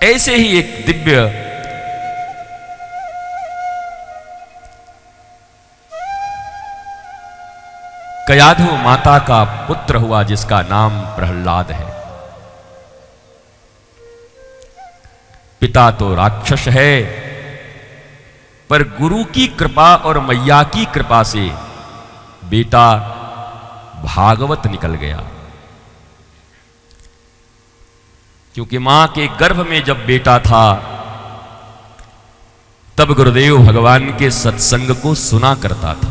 ऐसे ही एक दिव्य कयाधु माता का पुत्र हुआ जिसका नाम प्रहलाद है। पिता तो राक्षस है, पर गुरु की कृपा और मैया की कृपा से बेटा भागवत निकल गया। क्योंकि मां के गर्भ में जब बेटा था तब गुरुदेव भगवान के सत्संग को सुना करता था।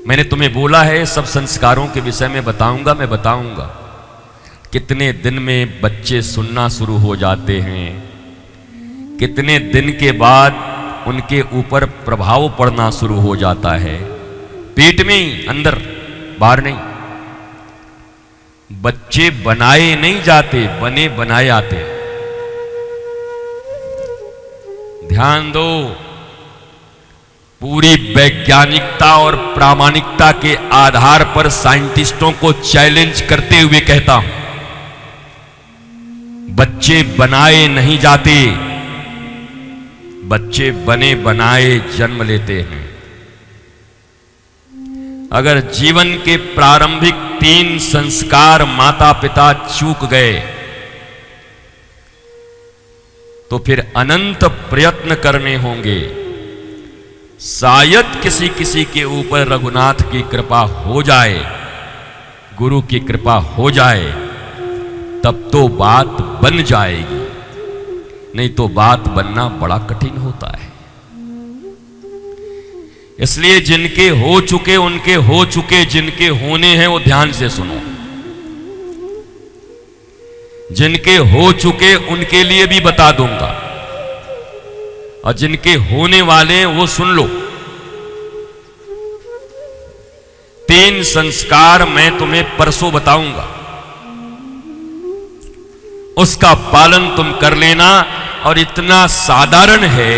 मैंने तुम्हें बोला है सब संस्कारों के विषय में मैं बताऊंगा। कितने दिन में बच्चे सुनना शुरू हो जाते हैं, कितने दिन के बाद उनके ऊपर प्रभाव पड़ना शुरू हो जाता है, पेट में ही, अंदर, बाहर नहीं। बच्चे बनाए नहीं जाते, बने बनाए आते। ध्यान दो, पूरी वैज्ञानिकता और प्रामाणिकता के आधार पर साइंटिस्टों को चैलेंज करते हुए कहता हूं, बच्चे बनाए नहीं जाते, बच्चे बने बनाए जन्म लेते हैं। अगर जीवन के प्रारंभिक 3 संस्कार माता पिता चूक गए तो फिर अनंत प्रयत्न करने होंगे। शायद किसी किसी के ऊपर रघुनाथ की कृपा हो जाए, गुरु की कृपा हो जाए, तब तो बात बन जाएगी, नहीं तो बात बनना बड़ा कठिन होता है। इसलिए जिनके हो चुके उनके हो चुके, जिनके होने हैं वो ध्यान से सुनो। जिनके हो चुके उनके लिए भी बता दूंगा, और जिनके होने वाले हैं वो सुन लो। 3 संस्कार मैं तुम्हें परसों बताऊंगा, उसका पालन तुम कर लेना। और इतना साधारण है,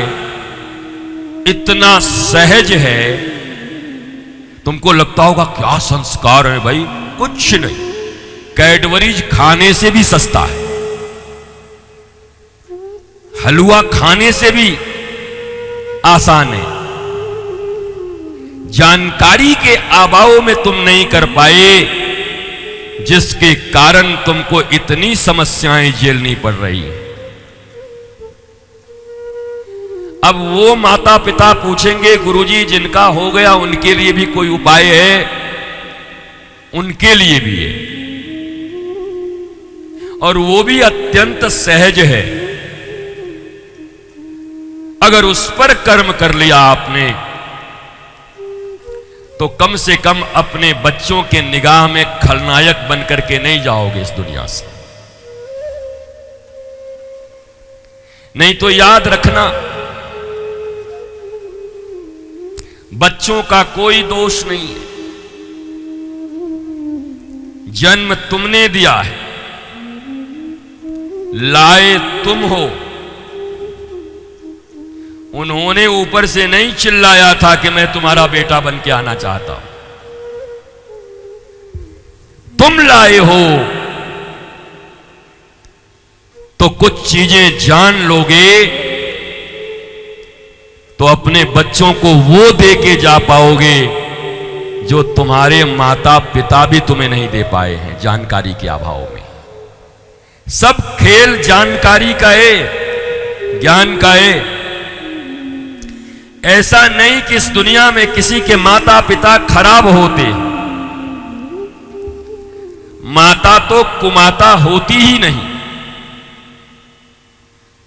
इतना सहज है, तुमको लगता होगा क्या संस्कार है भाई, कुछ नहीं। कैडबरीज खाने से भी सस्ता है, हलवा खाने से भी आसान है। जानकारी के अभाव में तुम नहीं कर पाए, जिसके कारण तुमको इतनी समस्याएं झेलनी पड़ रही हैं। अब वो माता पिता पूछेंगे, गुरुजी जिनका हो गया उनके लिए भी कोई उपाय है? उनके लिए भी है, और वो भी अत्यंत सहज है। अगर उस पर कर्म कर लिया आपने तो कम से कम अपने बच्चों के निगाह में खलनायक बनकर के नहीं जाओगे इस दुनिया से। नहीं तो याद रखना, बच्चों का कोई दोष नहीं है, जन्म तुमने दिया है, लाए तुम हो। उन्होंने ऊपर से नहीं चिल्लाया था कि मैं तुम्हारा बेटा बन के आना चाहता हूं, तुम लाए हो। तो कुछ चीजें जान लोगे तो अपने बच्चों को वो दे के जा पाओगे जो तुम्हारे माता पिता भी तुम्हें नहीं दे पाए हैं, जानकारी के अभाव में। सब खेल जानकारी का है, ज्ञान का है। ऐसा नहीं कि इस दुनिया में किसी के माता पिता खराब होते, माता तो कुमाता होती ही नहीं,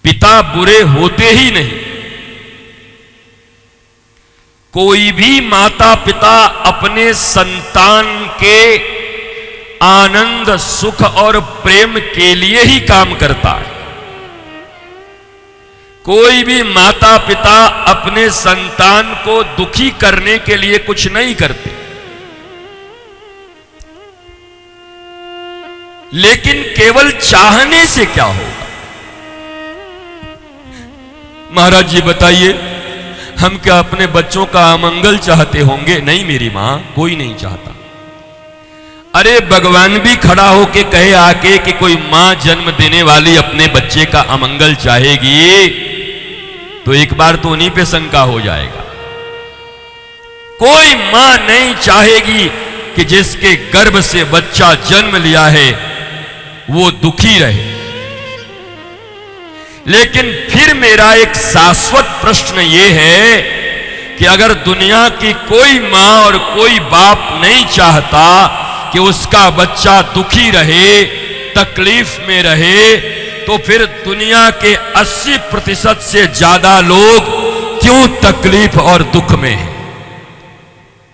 पिता बुरे होते ही नहीं। कोई भी माता पिता अपने संतान के आनंद सुख और प्रेम के लिए ही काम करता है। कोई भी माता पिता अपने संतान को दुखी करने के लिए कुछ नहीं करते। लेकिन केवल चाहने से क्या होगा? महाराज जी बताइए, हम क्या अपने बच्चों का अमंगल चाहते होंगे? नहीं मेरी मां, कोई नहीं चाहता। अरे भगवान भी खड़ा होके कहे आके कि कोई मां जन्म देने वाली अपने बच्चे का अमंगल चाहेगी तो एक बार तो उन्हीं पे शंका हो जाएगा। कोई मां नहीं चाहेगी कि जिसके गर्भ से बच्चा जन्म लिया है वो दुखी रहे। लेकिन फिर मेरा एक शाश्वत प्रश्न ये है कि अगर दुनिया की कोई मां और कोई बाप नहीं चाहता कि उसका बच्चा दुखी रहे, तकलीफ में रहे, तो फिर दुनिया के 80% से ज्यादा लोग क्यों तकलीफ और दुख में हैं?